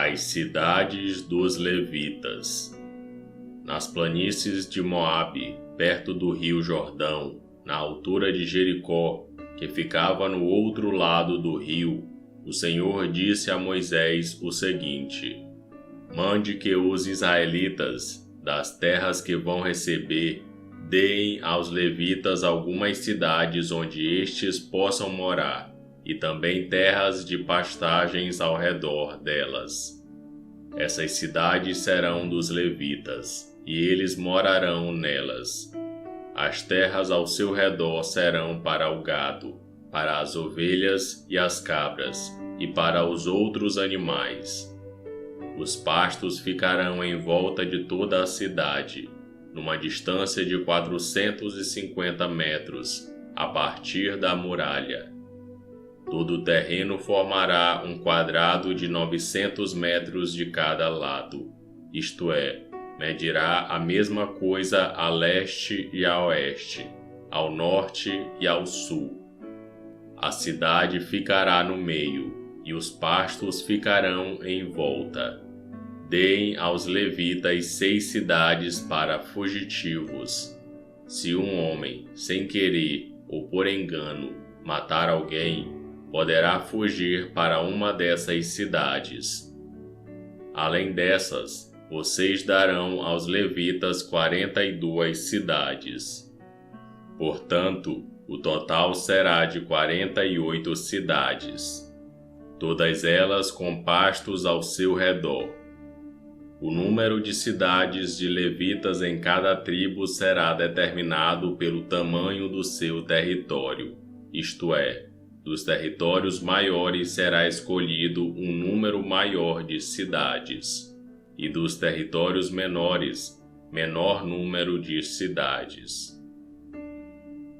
As cidades dos levitas. Nas planícies de Moabe, perto do rio Jordão, na altura de Jericó, que ficava no outro lado do rio, o Senhor disse a Moisés o seguinte: Mande que os israelitas, das terras que vão receber, deem aos levitas algumas cidades onde estes possam morar, e também terras de pastagens ao redor delas. Essas cidades serão dos levitas, e eles morarão nelas. As terras ao seu redor serão para o gado, para as ovelhas e as cabras, e para os outros animais. Os pastos ficarão em volta de toda a cidade, numa distância de 450 metros, a partir da muralha. Todo o terreno formará um quadrado de 900 metros de cada lado, isto é, medirá a mesma coisa a leste e a oeste, ao norte e ao sul. A cidade ficará no meio, e os pastos ficarão em volta. Deem aos levitas 6 cidades para fugitivos. Se um homem, sem querer ou por engano, matar alguém, poderá fugir para uma dessas cidades. Além dessas, vocês darão aos levitas 42 cidades. Portanto, o total será de 48 cidades, todas elas com pastos ao seu redor. O número de cidades de levitas em cada tribo será determinado pelo tamanho do seu território, isto é, dos territórios maiores será escolhido um número maior de cidades, e dos territórios menores, menor número de cidades.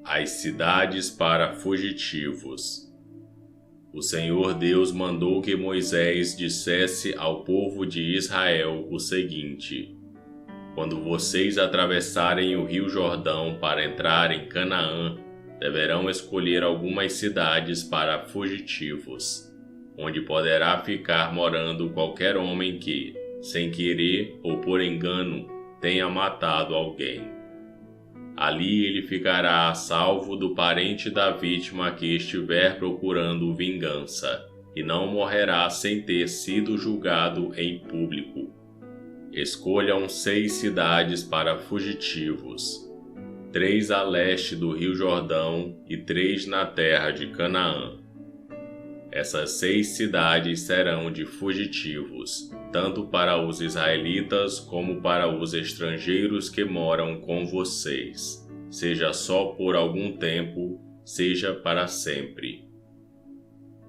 As cidades para fugitivos. O Senhor Deus mandou que Moisés dissesse ao povo de Israel o seguinte: Quando vocês atravessarem o rio Jordão para entrar em Canaã, deverão escolher algumas cidades para fugitivos, onde poderá ficar morando qualquer homem que, sem querer ou por engano, tenha matado alguém. Ali ele ficará a salvo do parente da vítima que estiver procurando vingança, e não morrerá sem ter sido julgado em público. Escolham 6 cidades para fugitivos, 3 a leste do rio Jordão e 3 na terra de Canaã. Essas 6 cidades serão de fugitivos, tanto para os israelitas como para os estrangeiros que moram com vocês, seja só por algum tempo, seja para sempre.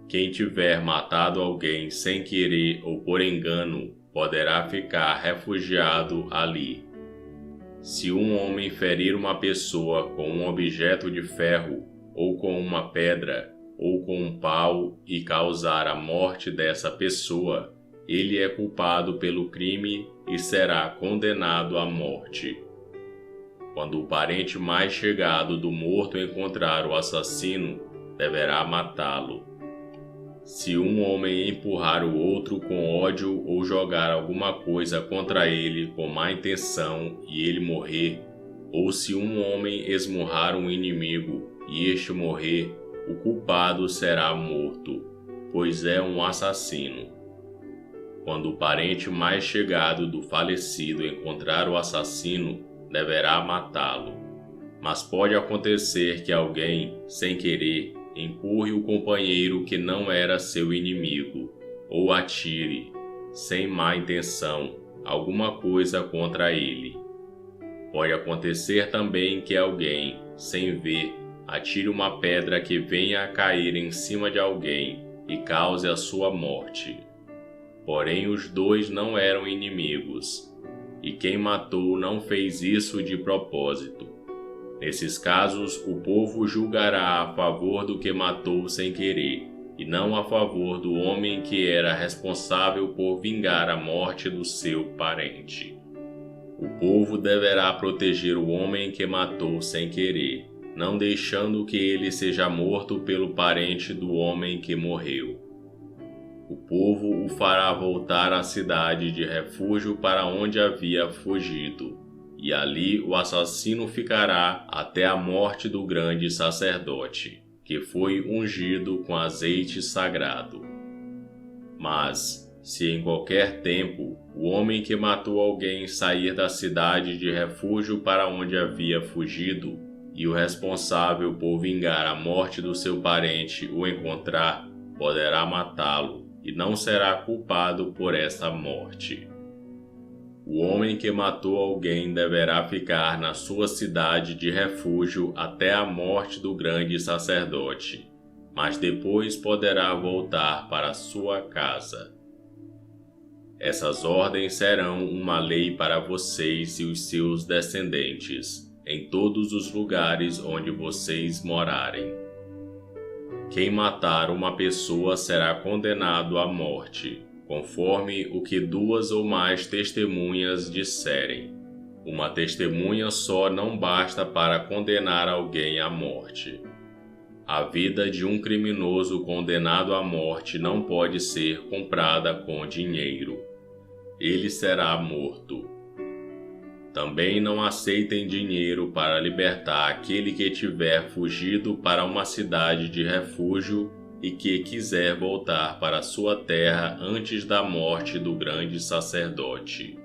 Quem tiver matado alguém sem querer ou por engano, poderá ficar refugiado ali. Se um homem ferir uma pessoa com um objeto de ferro, ou com uma pedra, ou com um pau e causar a morte dessa pessoa, ele é culpado pelo crime e será condenado à morte. Quando o parente mais chegado do morto encontrar o assassino, deverá matá-lo. Se um homem empurrar o outro com ódio ou jogar alguma coisa contra ele com má intenção e ele morrer, ou se um homem esmurrar um inimigo e este morrer, o culpado será morto, pois é um assassino. Quando o parente mais chegado do falecido encontrar o assassino, deverá matá-lo. Mas pode acontecer que alguém, sem querer, empurre o companheiro que não era seu inimigo, ou atire, sem má intenção, alguma coisa contra ele. Pode acontecer também que alguém, sem ver, atire uma pedra que venha a cair em cima de alguém e cause a sua morte. Porém, os dois não eram inimigos, e quem matou não fez isso de propósito. Nesses casos, o povo julgará a favor do que matou sem querer, e não a favor do homem que era responsável por vingar a morte do seu parente. O povo deverá proteger o homem que matou sem querer, não deixando que ele seja morto pelo parente do homem que morreu. o povo o fará voltar à cidade de refúgio para onde havia fugido, e ali o assassino ficará até a morte do grande sacerdote, que foi ungido com azeite sagrado. Mas, se em qualquer tempo o homem que matou alguém sair da cidade de refúgio para onde havia fugido, e o responsável por vingar a morte do seu parente o encontrar, poderá matá-lo, e não será culpado por essa morte. O homem que matou alguém deverá ficar na sua cidade de refúgio até a morte do grande sacerdote, mas depois poderá voltar para sua casa. Essas ordens serão uma lei para vocês e os seus descendentes, em todos os lugares onde vocês morarem. Quem matar uma pessoa será condenado à morte, conforme o que 2 ou mais testemunhas disserem. Uma testemunha só não basta para condenar alguém à morte. A vida de um criminoso condenado à morte não pode ser comprada com dinheiro. Ele será morto. Também não aceitem dinheiro para libertar aquele que tiver fugido para uma cidade de refúgio e que quiser voltar para sua terra antes da morte do grande sacerdote.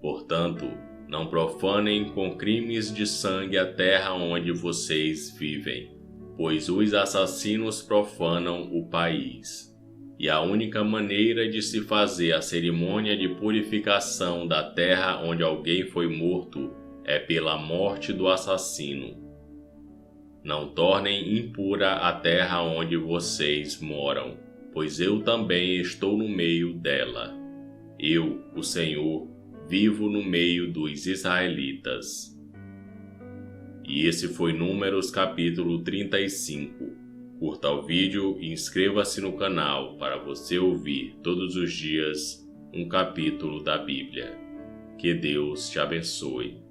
Portanto, não profanem com crimes de sangue a terra onde vocês vivem, pois os assassinos profanam o país. E a única maneira de se fazer a cerimônia de purificação da terra onde alguém foi morto é pela morte do assassino. Não tornem impura a terra onde vocês moram, pois eu também estou no meio dela. Eu, o Senhor, vivo no meio dos israelitas. E esse foi Números capítulo 35. Curta o vídeo e inscreva-se no canal para você ouvir todos os dias um capítulo da Bíblia. Que Deus te abençoe.